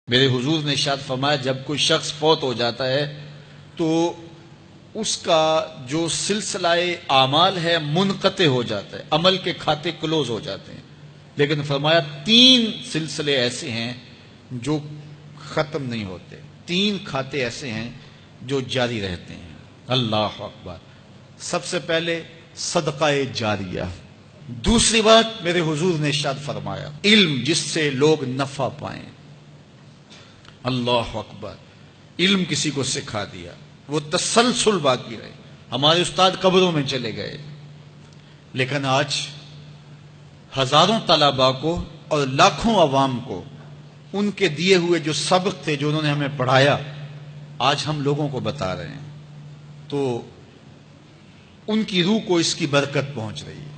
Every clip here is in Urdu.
میرے حضور نے ارشاد فرمایا جب کوئی شخص فوت ہو جاتا ہے تو اس کا جو سلسلہ اعمال ہے منقطع ہو جاتا ہے، عمل کے کھاتے کلوز ہو جاتے ہیں، لیکن فرمایا 3 سلسلے ایسے ہیں جو ختم نہیں ہوتے، 3 کھاتے ایسے ہیں جو جاری رہتے ہیں۔ اللہ اکبر۔ سب سے پہلے صدقہ جاریہ، دوسری بات میرے حضور نے ارشاد فرمایا علم جس سے لوگ نفع پائیں۔ اللہ اکبر۔ علم کسی کو سکھا دیا، وہ تسلسل باقی رہے۔ ہمارے استاد قبروں میں چلے گئے، لیکن آج ہزاروں طلباء کو اور لاکھوں عوام کو ان کے دیے ہوئے جو سبق تھے جو انہوں نے ہمیں پڑھایا آج ہم لوگوں کو بتا رہے ہیں، تو ان کی روح کو اس کی برکت پہنچ رہی ہے،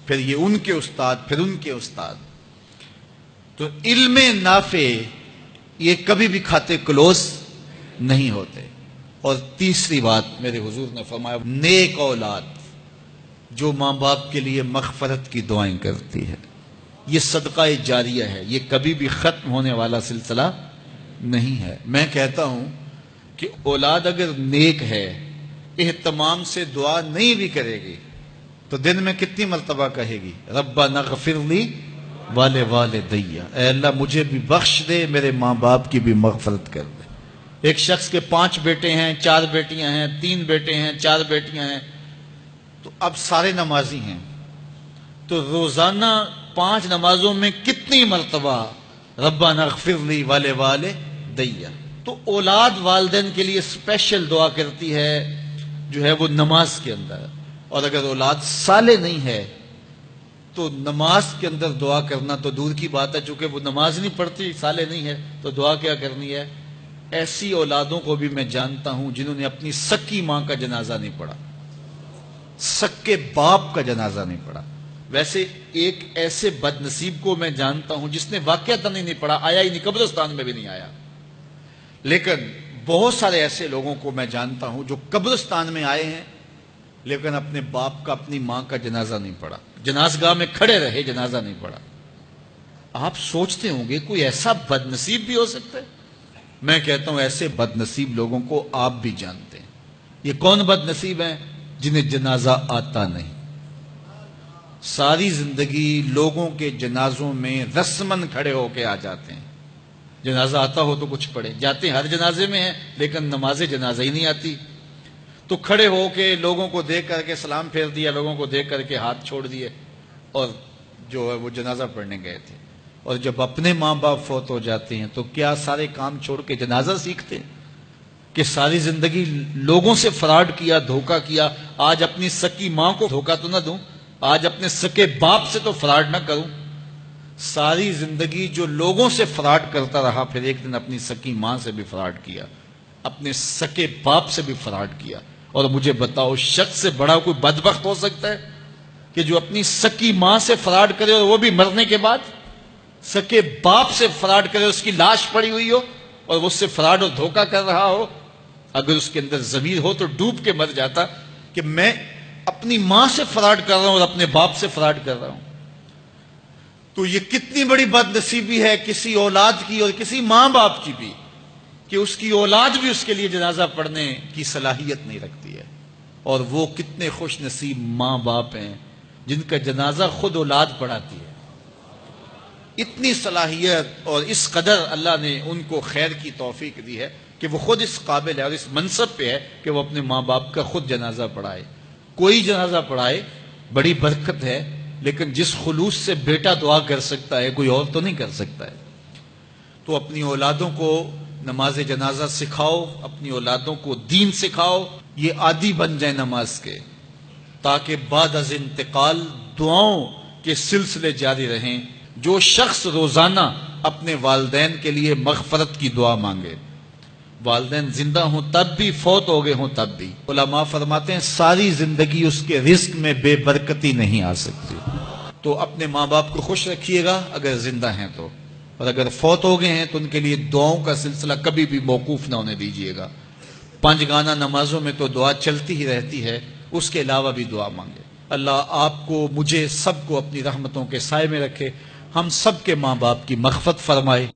پھر یہ ان کے استاد، پھر ان کے استاد۔ تو علم نافع یہ کبھی بھی کھاتے کلوز نہیں ہوتے۔ اور تیسری بات میرے حضور نے فرمایا نیک اولاد جو ماں باپ کے لیے مغفرت کی دعائیں کرتی ہے، یہ صدقہ جاریہ ہے، یہ کبھی بھی ختم ہونے والا سلسلہ نہیں ہے۔ میں کہتا ہوں کہ اولاد اگر نیک ہے، اہتمام سے دعا نہیں بھی کرے گی تو دن میں کتنی مرتبہ کہے گی ربنا اغفر لی ولوالدی، اے اللہ مجھے بھی بخش دے، میرے ماں باپ کی بھی مغفرت کر دے۔ ایک شخص کے 5 بیٹے ہیں، 4 بیٹیاں ہیں، 3 بیٹے ہیں، 4 بیٹیاں ہیں، تو اب سارے نمازی ہیں، تو روزانہ 5 نمازوں میں کتنی مرتبہ ربنا اغفر لی ولوالدی۔ تو اولاد والدین کے لیے اسپیشل دعا کرتی ہے جو ہے وہ نماز کے اندر، اور اگر اولاد صالح نہیں ہے تو نماز کے اندر دعا کرنا تو دور کی بات ہے، چونکہ وہ نماز نہیں پڑھتی، صالح نہیں ہے، تو دعا کیا کرنی ہے؟ ایسی اولادوں کو بھی میں جانتا ہوں جنہوں نے اپنی سکی ماں کا جنازہ نہیں پڑھا، سکے باپ کا جنازہ نہیں پڑھا۔ ویسے ایک ایسے بد نصیب کو میں جانتا ہوں جس نے واقعتاً نہیں پڑھا، آیا ہی نہیں، قبرستان میں بھی نہیں آیا، لیکن بہت سارے ایسے لوگوں کو میں جانتا ہوں جو قبرستان میں آئے ہیں لیکن اپنے باپ کا، اپنی ماں کا جنازہ نہیں پڑھا، جنازگاہ میں کھڑے رہے، جنازہ نہیں پڑھا۔ آپ سوچتے ہوں گے کوئی ایسا بد نصیب بھی ہو سکتا ہے؟ میں کہتا ہوں ایسے بد نصیب لوگوں کو آپ بھی جانتے ہیں۔ یہ کون بد نصیب ہیں؟ جنہیں جنازہ آتا نہیں، ساری زندگی لوگوں کے جنازوں میں رسماً کھڑے ہو کے آ جاتے ہیں، جنازہ آتا ہو تو کچھ پڑھے، جاتے ہیں ہر جنازے میں ہیں لیکن نماز جنازہ ہی نہیں آتی، تو کھڑے ہو کے لوگوں کو دیکھ کر کے سلام پھیر دیا، لوگوں کو دیکھ کر کے ہاتھ چھوڑ دیے، اور جو ہے وہ جنازہ پڑھنے گئے تھے۔ اور جب اپنے ماں باپ فوت ہو جاتے ہیں تو کیا سارے کام چھوڑ کے جنازہ سیکھتے ہیں کہ ساری زندگی لوگوں سے فراڈ کیا، دھوکہ کیا، آج اپنی سکی ماں کو دھوکہ تو نہ دوں، آج اپنے سکے باپ سے تو فراڈ نہ کروں۔ ساری زندگی جو لوگوں سے فراڈ کرتا رہا، پھر ایک دن اپنی سکی ماں سے بھی فراڈ کیا، اپنے سکے باپ سے بھی فراڈ کیا۔ اور مجھے بتاؤ شخص سے بڑا کوئی بدبخت ہو سکتا ہے کہ جو اپنی سکی ماں سے فراڈ کرے اور وہ بھی مرنے کے بعد، سکے باپ سے فراڈ کرے، اس کی لاش پڑی ہوئی ہو اور وہ اس سے فراڈ اور دھوکہ کر رہا ہو؟ اگر اس کے اندر ضمیر ہو تو ڈوب کے مر جاتا کہ میں اپنی ماں سے فراڈ کر رہا ہوں اور اپنے باپ سے فراڈ کر رہا ہوں۔ تو یہ کتنی بڑی بد نصیبی ہے کسی اولاد کی اور کسی ماں باپ کی بھی کہ اس کی اولاد بھی اس کے لیے جنازہ پڑھنے کی صلاحیت نہیں رکھتی ہے، اور وہ کتنے خوش نصیب ماں باپ ہیں جن کا جنازہ خود اولاد پڑھاتی ہے۔ اتنی صلاحیت اور اس قدر اللہ نے ان کو خیر کی توفیق دی ہے کہ وہ خود اس قابل ہے اور اس منصب پہ ہے کہ وہ اپنے ماں باپ کا خود جنازہ پڑھائے۔ کوئی جنازہ پڑھائے بڑی برکت ہے، لیکن جس خلوص سے بیٹا دعا کر سکتا ہے کوئی اور تو نہیں کر سکتا ہے۔ تو اپنی اولادوں کو نماز جنازہ سکھاؤ، اپنی اولادوں کو دین سکھاؤ، یہ عادی بن جائیں نماز کے، تاکہ بعد از انتقال دعاؤں کے سلسلے جاری رہیں۔ جو شخص روزانہ اپنے والدین کے لیے مغفرت کی دعا مانگے، والدین زندہ ہوں تب بھی، فوت ہو گئے ہوں تب بھی، علماء فرماتے ہیں ساری زندگی اس کے رزق میں بے برکتی نہیں آ سکتی۔ تو اپنے ماں باپ کو خوش رکھیے گا اگر زندہ ہیں تو، اور اگر فوت ہو گئے ہیں تو ان کے لیے دعاؤں کا سلسلہ کبھی بھی موقوف نہ ہونے دیجیے گا۔ 5 گانا نمازوں میں تو دعا چلتی ہی رہتی ہے، اس کے علاوہ بھی دعا مانگے۔ اللہ آپ کو، مجھے، سب کو اپنی رحمتوں کے سائے میں رکھے، ہم سب کے ماں باپ کی مغفرت فرمائے۔